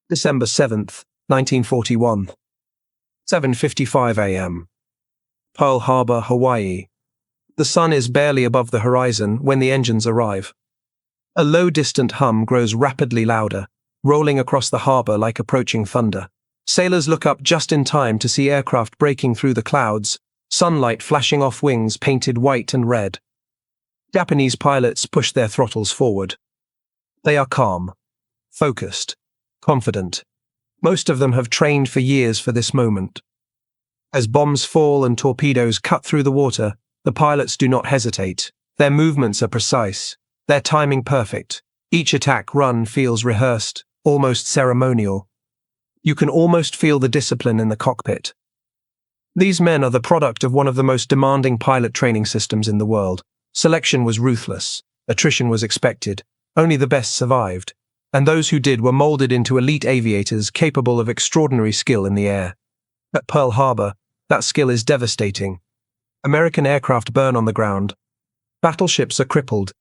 December 7th, 1941. 7:55 a.m. Pearl Harbor, Hawaii. The sun is barely above the horizon when the engines arrive. A low distant hum grows rapidly louder, rolling across the harbor like approaching thunder. Sailors look up just in time to see aircraft breaking through the clouds, sunlight flashing off wings painted white and red. Japanese pilots push their throttles forward. They are calm, focused, confident. Most of them have trained for years for this moment. As bombs fall and torpedoes cut through the water, the pilots do not hesitate. Their movements are precise, their timing perfect. Each attack run feels rehearsed, almost ceremonial. You can almost feel the discipline in the cockpit. These men are the product of one of the most demanding pilot training systems in the world. Selection was ruthless, attrition was expected, only the best survived, and those who did were molded into elite aviators capable of extraordinary skill in the air. At Pearl Harbor, that skill is devastating. American aircraft burn on the ground. Battleships are crippled.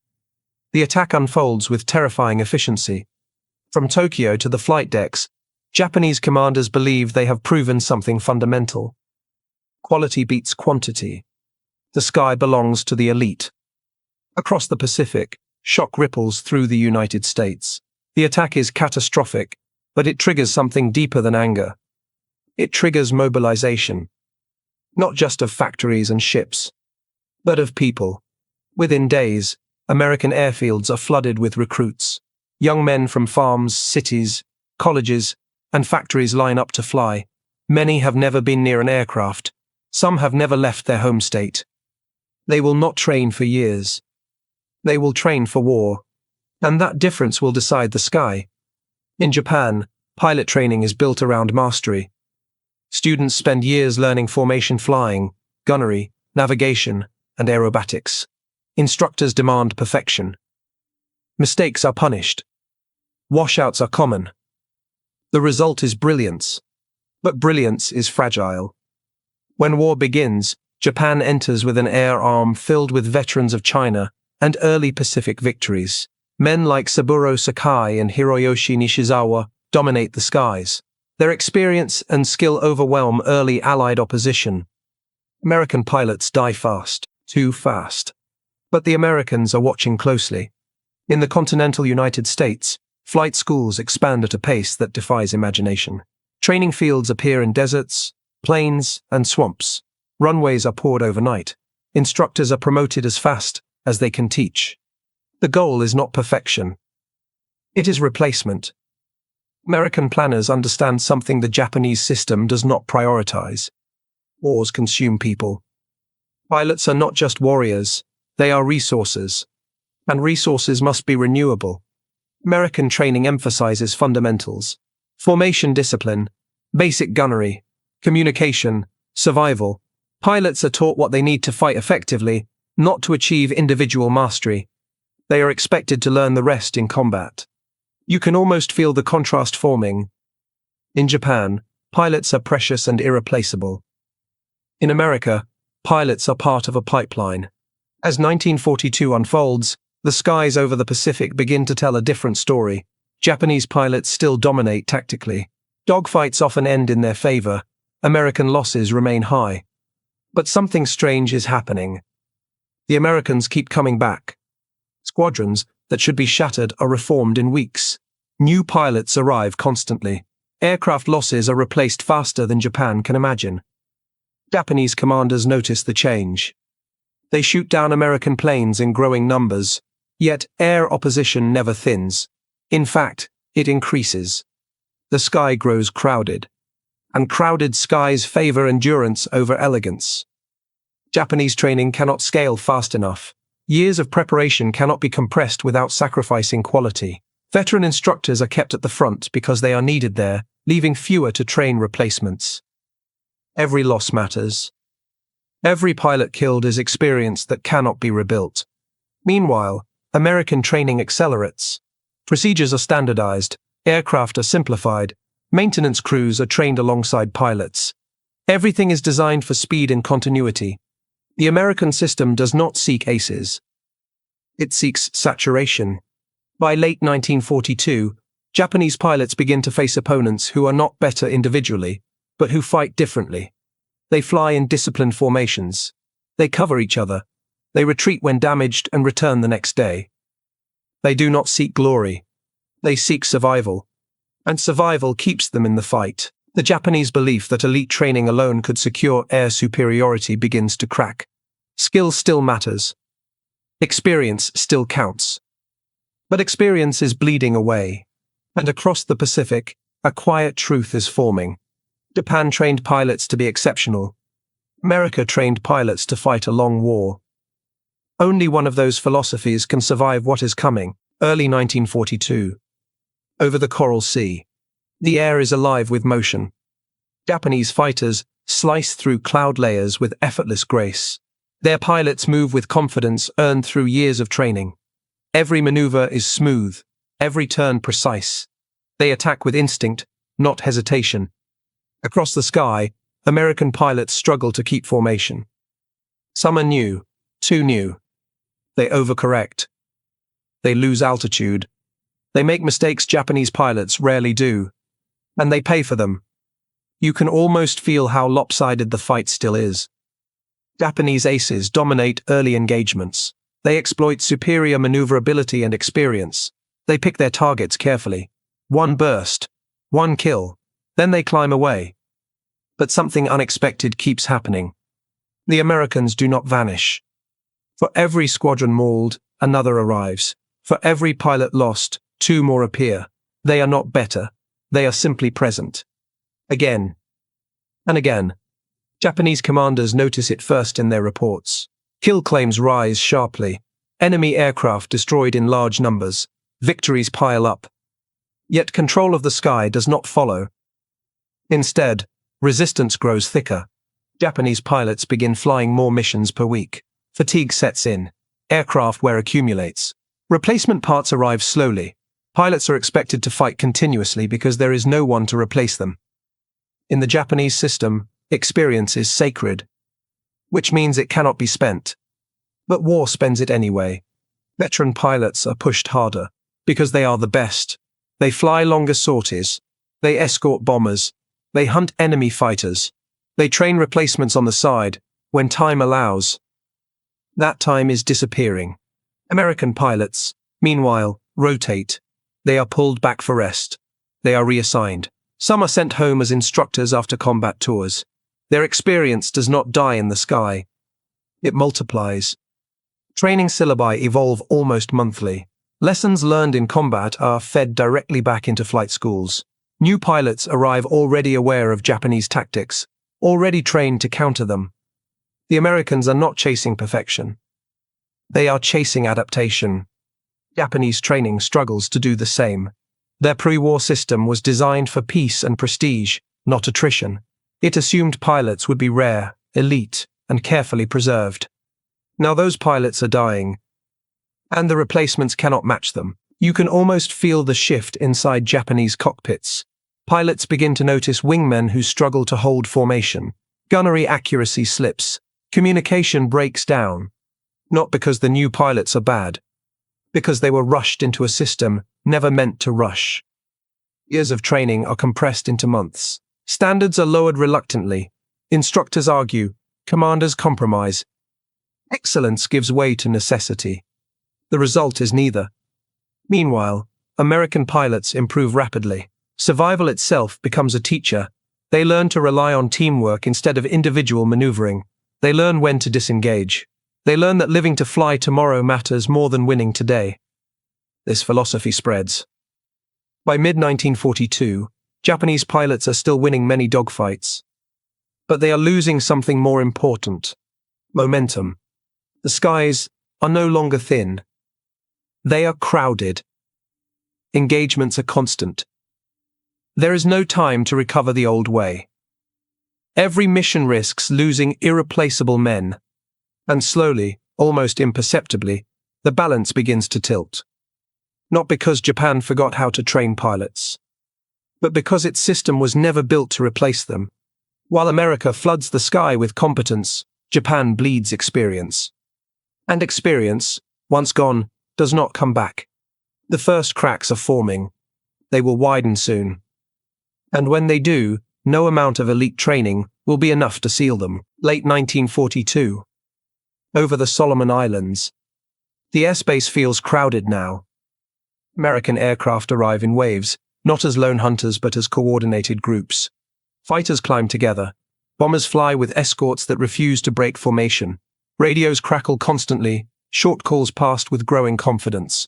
The attack unfolds with terrifying efficiency. From Tokyo to the flight decks, Japanese commanders believe they have proven something fundamental. Quality beats quantity. The sky belongs to the elite. Across the Pacific, shock ripples through the United States. The attack is catastrophic, but it triggers something deeper than anger. It triggers mobilization. Not just of factories and ships, but of people. Within days, American airfields are flooded with recruits. Young men from farms, cities, colleges, and factories line up to fly. Many have never been near an aircraft. Some have never left their home state. They will not train for years. They will train for war. And that difference will decide the sky. In Japan, pilot training is built around mastery. Students spend years learning formation flying, gunnery, navigation, and aerobatics. Instructors demand perfection. Mistakes are punished. Washouts are common. The result is brilliance. But brilliance is fragile. When war begins, Japan enters with an air arm filled with veterans of China and early Pacific victories. Men like Saburo Sakai and Hiroyoshi Nishizawa dominate the skies. Their experience and skill overwhelm early Allied opposition. American pilots die fast, too fast. But the Americans are watching closely. In the continental United States, flight schools expand at a pace that defies imagination. Training fields appear in deserts, plains, and swamps. Runways are poured overnight. Instructors are promoted as fast as they can teach. The goal is not perfection. It is replacement. American planners understand something the Japanese system does not prioritize. Wars consume people. Pilots are not just warriors, they are resources. And resources must be renewable. American training emphasizes fundamentals: formation discipline, basic gunnery, communication, survival. Pilots are taught what they need to fight effectively, not to achieve individual mastery. They are expected to learn the rest in combat. You can almost feel the contrast forming. In Japan, pilots are precious and irreplaceable. In America, pilots are part of a pipeline. As 1942 unfolds, the skies over the Pacific begin to tell a different story. Japanese pilots still dominate tactically. Dogfights often end in their favor. American losses remain high. But something strange is happening. The Americans keep coming back. Squadrons that should be shattered are reformed in weeks. New pilots arrive constantly. Aircraft losses are replaced faster than Japan can imagine. Japanese commanders notice the change. They shoot down American planes in growing numbers, yet air opposition never thins. In fact, it increases. The sky grows crowded, and crowded skies favor endurance over elegance. Japanese training cannot scale fast enough. Years of preparation cannot be compressed without sacrificing quality. Veteran instructors are kept at the front because they are needed there, leaving fewer to train replacements. Every loss matters. Every pilot killed is experience that cannot be rebuilt. Meanwhile, American training accelerates. Procedures are standardized, aircraft are simplified, maintenance crews are trained alongside pilots. Everything is designed for speed and continuity. The American system does not seek aces. It seeks saturation. By late 1942, Japanese pilots begin to face opponents who are not better individually, but who fight differently. They fly in disciplined formations. They cover each other. They retreat when damaged and return the next day. They do not seek glory. They seek survival. And survival keeps them in the fight. The Japanese belief that elite training alone could secure air superiority begins to crack. Skill still matters. Experience still counts. But experience is bleeding away. And across the Pacific, a quiet truth is forming. Japan trained pilots to be exceptional. America trained pilots to fight a long war. Only one of those philosophies can survive what is coming. Early 1942. Over the Coral Sea. The air is alive with motion. Japanese fighters slice through cloud layers with effortless grace. Their pilots move with confidence earned through years of training. Every maneuver is smooth, every turn precise. They attack with instinct, not hesitation. Across the sky, American pilots struggle to keep formation. Some are new, too new. They overcorrect. They lose altitude. They make mistakes Japanese pilots rarely do. And they pay for them. You can almost feel how lopsided the fight still is. Japanese aces dominate early engagements. They exploit superior maneuverability and experience. They pick their targets carefully. One burst, one kill, then they climb away. But something unexpected keeps happening. The Americans do not vanish. For every squadron mauled, another arrives. For every pilot lost, two more appear. They are not better. They are simply present. Again and again. Japanese commanders notice it first in their reports. Kill claims rise sharply. Enemy aircraft destroyed in large numbers. Victories pile up. Yet control of the sky does not follow. Instead, resistance grows thicker. Japanese pilots begin flying more missions per week. Fatigue sets in. Aircraft wear accumulates. Replacement parts arrive slowly. Pilots are expected to fight continuously because there is no one to replace them. In the Japanese system, experience is sacred, which means it cannot be spent. But war spends it anyway. Veteran pilots are pushed harder because they are the best. They fly longer sorties. They escort bombers. They hunt enemy fighters. They train replacements on the side when time allows. That time is disappearing. American pilots, meanwhile, rotate. They are pulled back for rest. They are reassigned. Some are sent home as instructors after combat tours. Their experience does not die in the sky. It multiplies. Training syllabi evolve almost monthly. Lessons learned in combat are fed directly back into flight schools. New pilots arrive already aware of Japanese tactics, already trained to counter them. The Americans are not chasing perfection. They are chasing adaptation. Japanese training struggles to do the same. Their pre-war system was designed for peace and prestige, not attrition. It assumed pilots would be rare, elite, and carefully preserved. Now those pilots are dying, and the replacements cannot match them. You can almost feel the shift inside Japanese cockpits. Pilots begin to notice wingmen who struggle to hold formation. Gunnery accuracy slips. Communication breaks down. Not because the new pilots are bad, because they were rushed into a system never meant to rush. Years of training are compressed into months. Standards are lowered reluctantly. Instructors argue. Commanders compromise. Excellence gives way to necessity. The result is neither. Meanwhile, American pilots improve rapidly. Survival itself becomes a teacher. They learn to rely on teamwork instead of individual maneuvering. They learn when to disengage. They learn that living to fly tomorrow matters more than winning today. This philosophy spreads. By mid-1942, Japanese pilots are still winning many dogfights. But they are losing something more important: momentum. The skies are no longer thin. They are crowded. Engagements are constant. There is no time to recover the old way. Every mission risks losing irreplaceable men. And slowly, almost imperceptibly, the balance begins to tilt. Not because Japan forgot how to train pilots, but because its system was never built to replace them. While America floods the sky with competence, Japan bleeds experience. And experience, once gone, does not come back. The first cracks are forming. They will widen soon. And when they do, no amount of elite training will be enough to seal them. Late 1942. Over the Solomon Islands. The airspace feels crowded now. American aircraft arrive in waves, not as lone hunters but as coordinated groups. Fighters climb together. Bombers fly with escorts that refuse to break formation. Radios crackle constantly, short calls passed with growing confidence.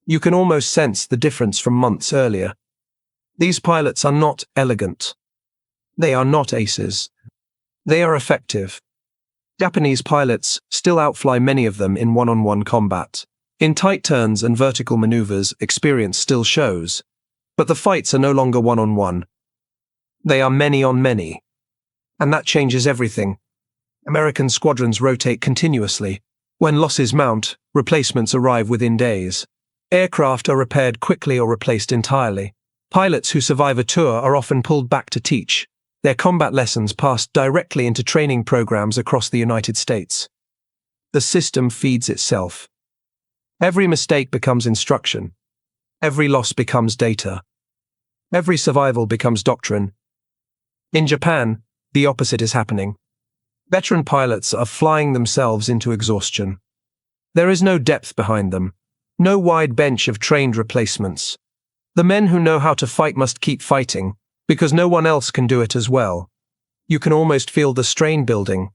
You can almost sense the difference from months earlier. These pilots are not elegant. They are not aces. They are effective. Japanese pilots still outfly many of them in one-on-one combat. In tight turns and vertical maneuvers, experience still shows. But the fights are no longer one-on-one. They are many-on-many. And that changes everything. American squadrons rotate continuously. When losses mount, replacements arrive within days. Aircraft are repaired quickly or replaced entirely. Pilots who survive a tour are often pulled back to teach. Their combat lessons passed directly into training programs across the United States. The system feeds itself. Every mistake becomes instruction. Every loss becomes data. Every survival becomes doctrine. In Japan, the opposite is happening. Veteran pilots are flying themselves into exhaustion. There is no depth behind them, no wide bench of trained replacements. The men who know how to fight must keep fighting, because no one else can do it as well. You can almost feel the strain building.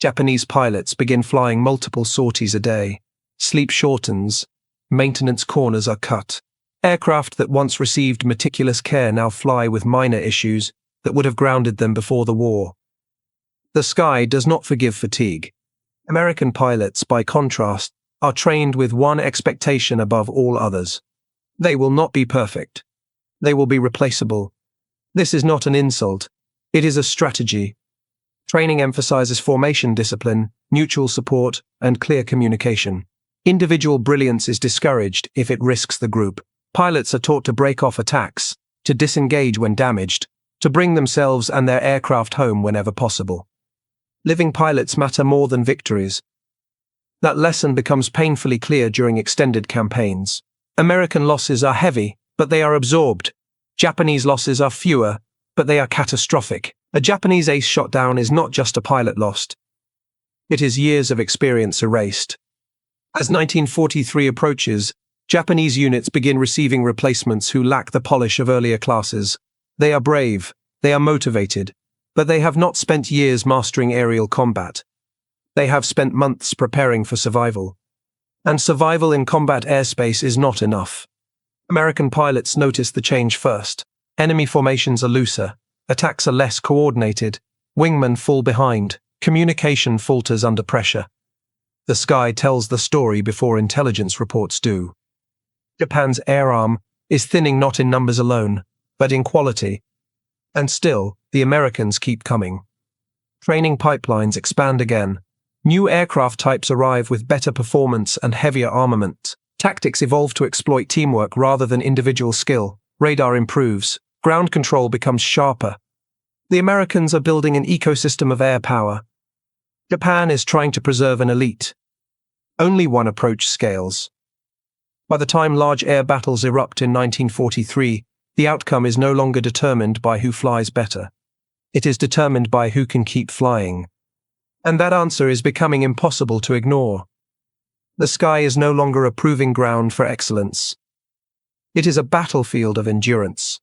Japanese pilots begin flying multiple sorties a day. Sleep shortens. Maintenance corners are cut. Aircraft that once received meticulous care now fly with minor issues that would have grounded them before the war. The sky does not forgive fatigue. American pilots, by contrast, are trained with one expectation above all others. They will not be perfect. They will be replaceable. This is not an insult. It is a strategy. Training emphasizes formation discipline, mutual support, and clear communication. Individual brilliance is discouraged if it risks the group. Pilots are taught to break off attacks, to disengage when damaged, to bring themselves and their aircraft home whenever possible. Living pilots matter more than victories. That lesson becomes painfully clear during extended campaigns. American losses are heavy, but they are absorbed. Japanese losses are fewer, but they are catastrophic. A Japanese ace shot down is not just a pilot lost. It is years of experience erased. As 1943 approaches, Japanese units begin receiving replacements who lack the polish of earlier classes. They are brave, they are motivated, but they have not spent years mastering aerial combat. They have spent months preparing for survival. And survival in combat airspace is not enough. American pilots notice the change first. Enemy formations are looser, attacks are less coordinated, wingmen fall behind, communication falters under pressure. The sky tells the story before intelligence reports do. Japan's air arm is thinning not in numbers alone, but in quality. And still, the Americans keep coming. Training pipelines expand again. New aircraft types arrive with better performance and heavier armament. Tactics evolve to exploit teamwork rather than individual skill. Radar improves. Ground control becomes sharper. The Americans are building an ecosystem of air power. Japan is trying to preserve an elite. Only one approach scales. By the time large air battles erupt in 1943, the outcome is no longer determined by who flies better. It is determined by who can keep flying. And that answer is becoming impossible to ignore. The sky is no longer a proving ground for excellence. It is a battlefield of endurance.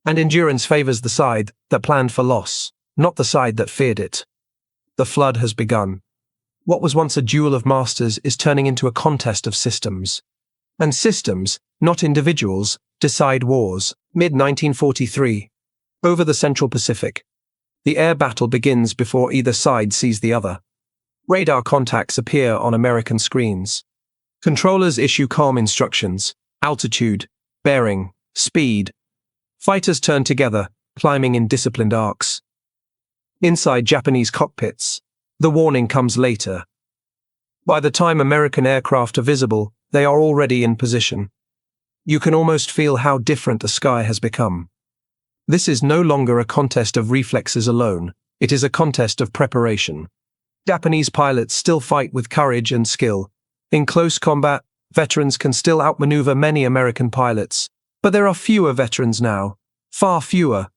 And endurance favors the side that planned for loss, not the side that feared it. The flood has begun. What was once a duel of masters is turning into a contest of systems. And systems, not individuals, decide wars. Mid-1943. Over the Central Pacific. The air battle begins before either side sees the other. Radar contacts appear on American screens. Controllers issue calm instructions: altitude, bearing, speed. Fighters turn together, climbing in disciplined arcs. Inside Japanese cockpits, the warning comes later. By the time American aircraft are visible, they are already in position. You can almost feel how different the sky has become. This is no longer a contest of reflexes alone, it is a contest of preparation. Japanese pilots still fight with courage and skill. In close combat, veterans can still outmaneuver many American pilots, But there are fewer veterans now, far fewer.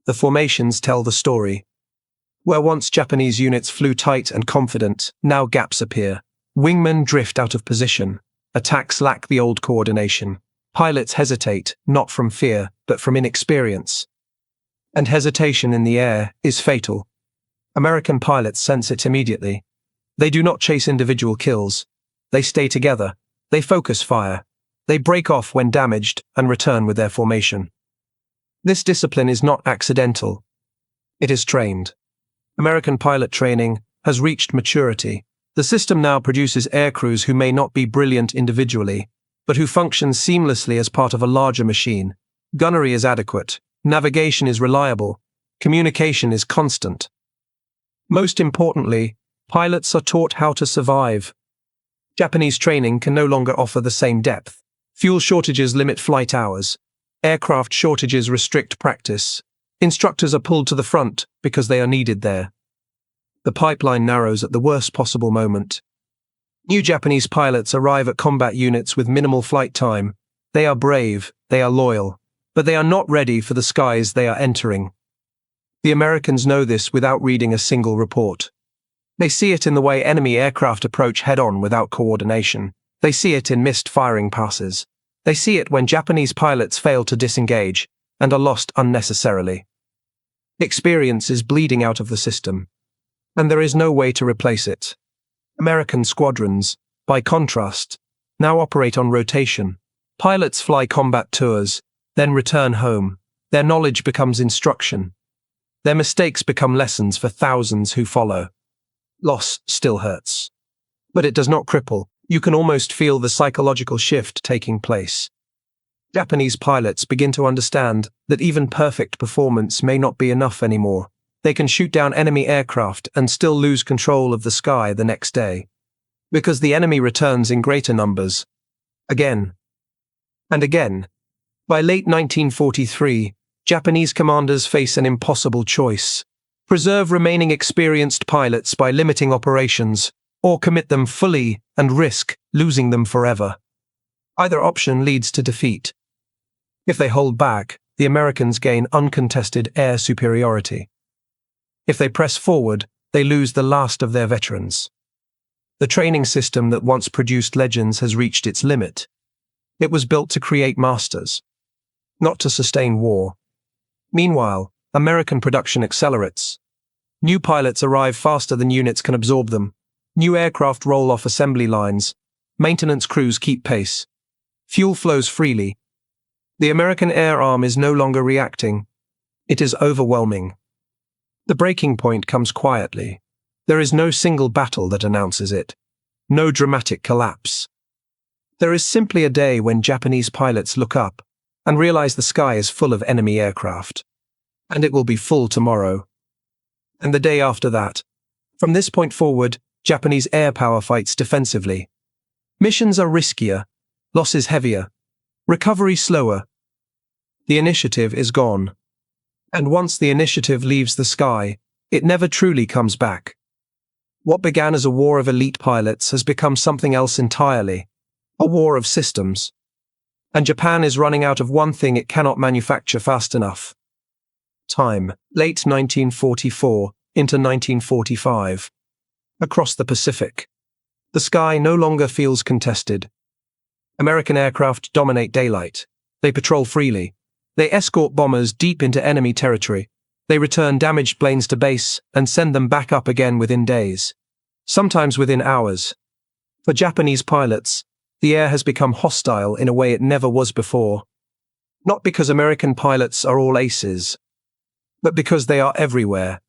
The formations tell the story. Where once Japanese units flew tight and confident, now gaps appear. Wingmen drift out of position. Attacks lack the old coordination. Pilots hesitate, not from fear, but from inexperience. And hesitation in the air is fatal. American pilots sense it immediately. They do not chase individual kills. They stay together. They focus fire. They break off when damaged and return with their formation. This discipline is not accidental. It is trained. American pilot training has reached maturity. The system now produces aircrews who may not be brilliant individually, but who function seamlessly as part of a larger machine. Gunnery is adequate. Navigation is reliable. Communication is constant. Most importantly, pilots are taught how to survive. Japanese training can no longer offer the same depth. Fuel shortages limit flight hours. Aircraft shortages restrict practice. Instructors are pulled to the front because they are needed there. The pipeline narrows at the worst possible moment. New Japanese pilots arrive at combat units with minimal flight time. They are brave, they are loyal, but they are not ready for the skies they are entering. The Americans know this without reading a single report. They see it in the way enemy aircraft approach head-on without coordination. They see it in missed firing passes. They see it when Japanese pilots fail to disengage and are lost unnecessarily. Experience is bleeding out of the system, and there is no way to replace it. American squadrons, by contrast, now operate on rotation. Pilots fly combat tours, then return home. Their knowledge becomes instruction. Their mistakes become lessons for thousands who follow. Loss still hurts, but it does not cripple. You can almost feel the psychological shift taking place. Japanese pilots begin to understand that even perfect performance may not be enough anymore. They can shoot down enemy aircraft and still lose control of the sky the next day, because the enemy returns in greater numbers. Again and again. By late 1943, Japanese commanders face an impossible choice: preserve remaining experienced pilots by limiting operations, or commit them fully and risk losing them forever. Either option leads to defeat. If they hold back, the Americans gain uncontested air superiority. If they press forward, they lose the last of their veterans. The training system that once produced legends has reached its limit. It was built to create masters, not to sustain war. Meanwhile, American production accelerates. New pilots arrive faster than units can absorb them. New aircraft roll off assembly lines. Maintenance crews keep pace. Fuel flows freely. The American air arm is no longer reacting. It is overwhelming. The breaking point comes quietly. There is no single battle that announces it. No dramatic collapse. There is simply a day when Japanese pilots look up and realize the sky is full of enemy aircraft. And it will be full tomorrow. And the day after that. From this point forward, Japanese air power fights defensively. Missions are riskier, losses heavier, recovery slower. The initiative is gone. And once the initiative leaves the sky, it never truly comes back. What began as a war of elite pilots has become something else entirely, a war of systems. And Japan is running out of one thing it cannot manufacture fast enough: time. Late 1944 into 1945. Across the Pacific, the sky no longer feels contested. American aircraft dominate daylight. They patrol freely. They escort bombers deep into enemy territory. They return damaged planes to base and send them back up again within days, sometimes within hours. For Japanese pilots, the air has become hostile in a way it never was before. Not because American pilots are all aces, but because they are everywhere.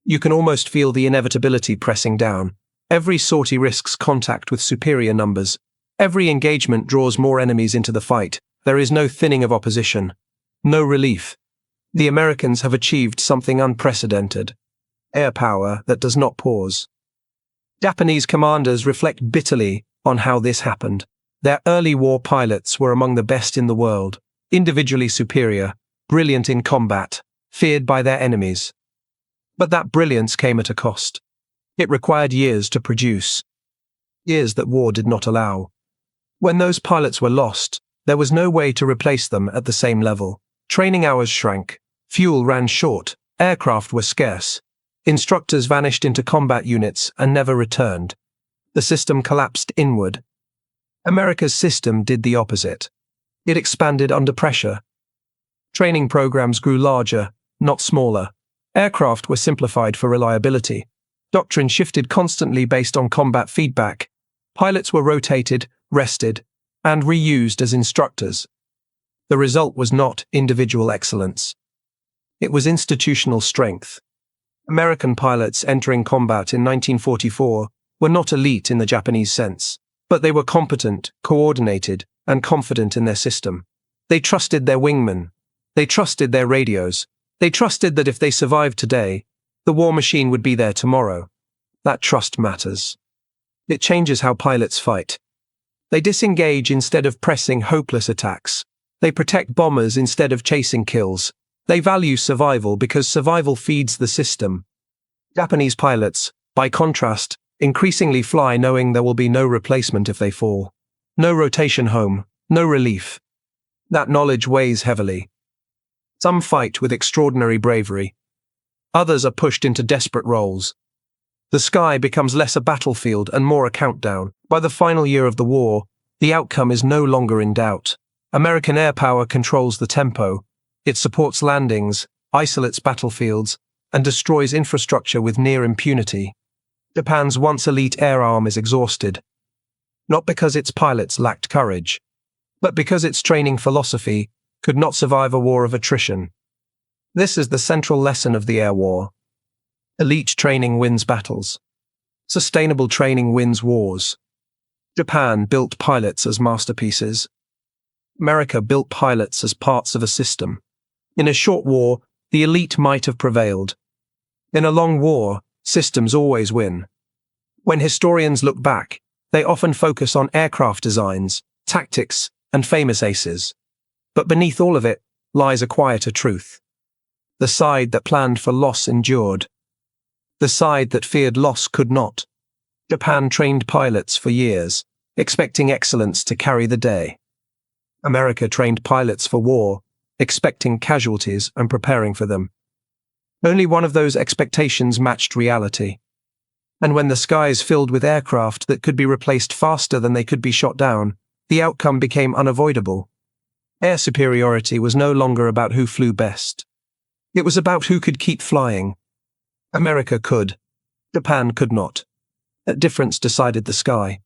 You can almost feel the inevitability pressing down. Every sortie risks contact with superior numbers. Every engagement draws more enemies into the fight. There is no thinning of opposition, no relief. The Americans have achieved something unprecedented: air power that does not pause. Japanese commanders reflect bitterly on how this happened. Their early war pilots were among the best in the world, individually superior, brilliant in combat, feared by their enemies. But that brilliance came at a cost. It required years to produce, years that war did not allow. When those pilots were lost, There was no way to replace them at the same level. Training hours shrank, fuel ran short, aircraft were scarce. Instructors vanished into combat units and never returned. The system collapsed inward. America's system did the opposite. It expanded under pressure. Training programs grew larger, not smaller. Aircraft were simplified for reliability. Doctrine shifted constantly based on combat feedback. Pilots were rotated, rested, and reused as instructors. The result was not individual excellence. It was institutional strength. American pilots entering combat in 1944 were not elite in the Japanese sense, but they were competent, coordinated, and confident in their system. They trusted their wingmen. They trusted their radios. They trusted that if they survived today, the war machine would be there tomorrow. That trust matters. It changes how pilots fight. They disengage instead of pressing hopeless attacks. They protect bombers instead of chasing kills. They value survival because survival feeds the system. Japanese pilots, by contrast, increasingly fly knowing there will be no replacement if they fall. No rotation home, no relief. That knowledge weighs heavily. Some fight with extraordinary bravery. Others are pushed into desperate roles. The sky becomes less a battlefield and more a countdown. By the final year of the war, the outcome is no longer in doubt. American air power controls the tempo. It supports landings, isolates battlefields, and destroys infrastructure with near impunity. Japan's once elite air arm is exhausted. Not because its pilots lacked courage, but because its training philosophy could not survive a war of attrition. This is the central lesson of the air war. Elite training wins battles. Sustainable training wins wars. Japan built pilots as masterpieces. America built pilots as parts of a system. In a short war, the elite might have prevailed. In a long war, systems always win. When historians look back, they often focus on aircraft designs, tactics, and famous aces. But beneath all of it lies a quieter truth. The side that planned for loss endured. The side that feared loss could not. Japan trained pilots for years, expecting excellence to carry the day. America trained pilots for war, expecting casualties and preparing for them. Only one of those expectations matched reality. And when the skies filled with aircraft that could be replaced faster than they could be shot down, the outcome became unavoidable. Air superiority was no longer about who flew best. It was about who could keep flying. America could. Japan could not. That difference decided the sky.